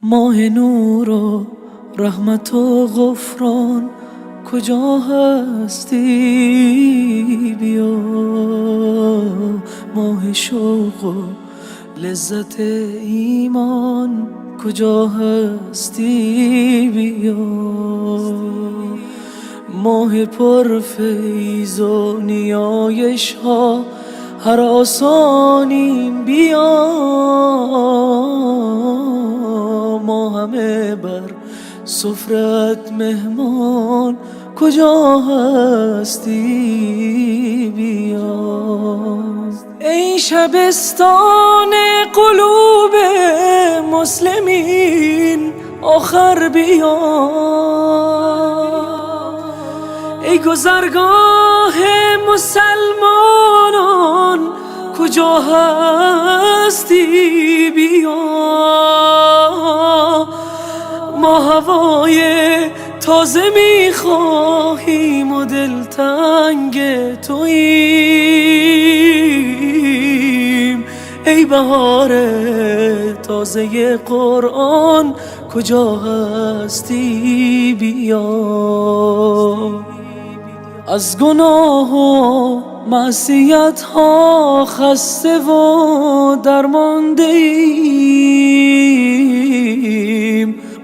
ماه نور و رحمت و غفران کجا هستی؟ بیا ماه شوق و لذت ایمان کجا هستی؟ بیا ماه پرفیض و نیایش ها هر آسانیم بیا ما همه بر سفرت مهمان کجا هستی؟ بیا ای شبستان قلوب مسلمین آخر بیا ای گذرگاه مسلمانان کجا هستی؟ بیا ما هوای تازه میخواهیم و دلتنگ توییم ای بهار تازه قرآن کجا هستی؟ بیا از گناه و معصیت ها خسته و درمانده ایم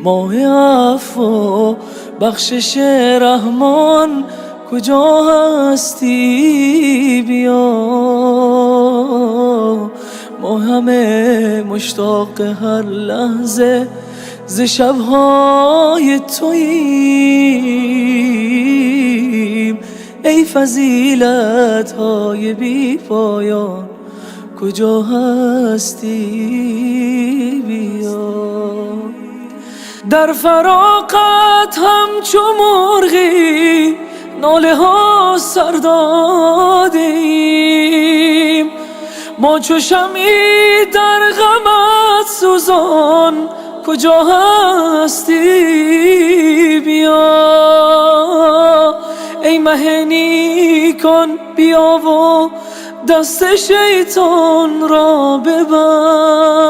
ماه عفو و بخشش رحمان کجا هستی؟ بیا ما همه مشتاق هر لحظه ز شبهای توییم ای فضیلت های بی پایان کجا هستی؟ بیا در فراقت همچو مرغی ناله ها سر دادیم ما چو شمعی در غمت سوزان کجا هستی؟ بیا ای مه نیکان بیا و دست شیطان را ببند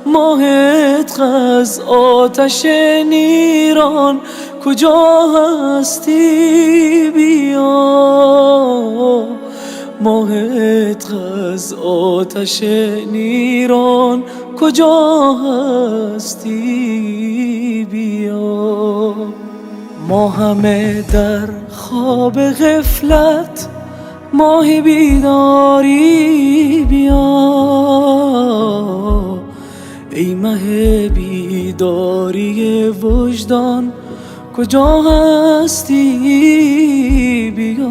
ماه عتق از آتش نیران کجا هستی؟ بیا ماه عتق از آتش نیران کجا هستی؟ بیا ما همه در خواب غفلت ماه بیداری بیا ای مه بیداری وجدان کجا هستی؟ بیا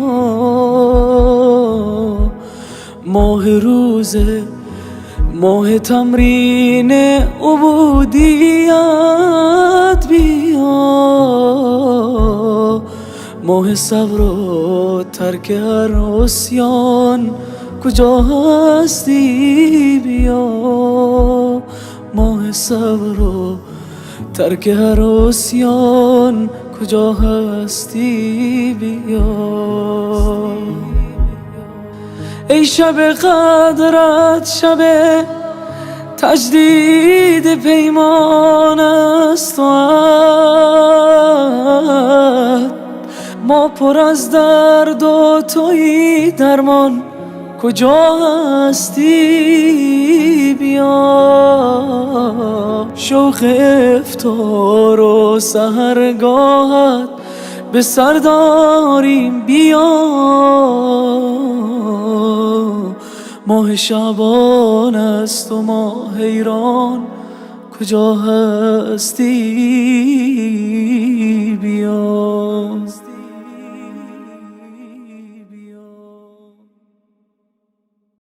ماه روزه ماه تمرین عبودیت بیا ماه صبر و ترک هر عصیان کجا هستی؟ بیا ماه صبر و ترک هر عصیان کجا هستی؟ بیا ای شب قدرت شب تجدید پیمان است و ما پر از درد و تویی درمان کجا هستی؟ بیا شوق افطار و سحرگاهت به سر داریم بیا ماه شعبان است و ما حیران کجا هستی؟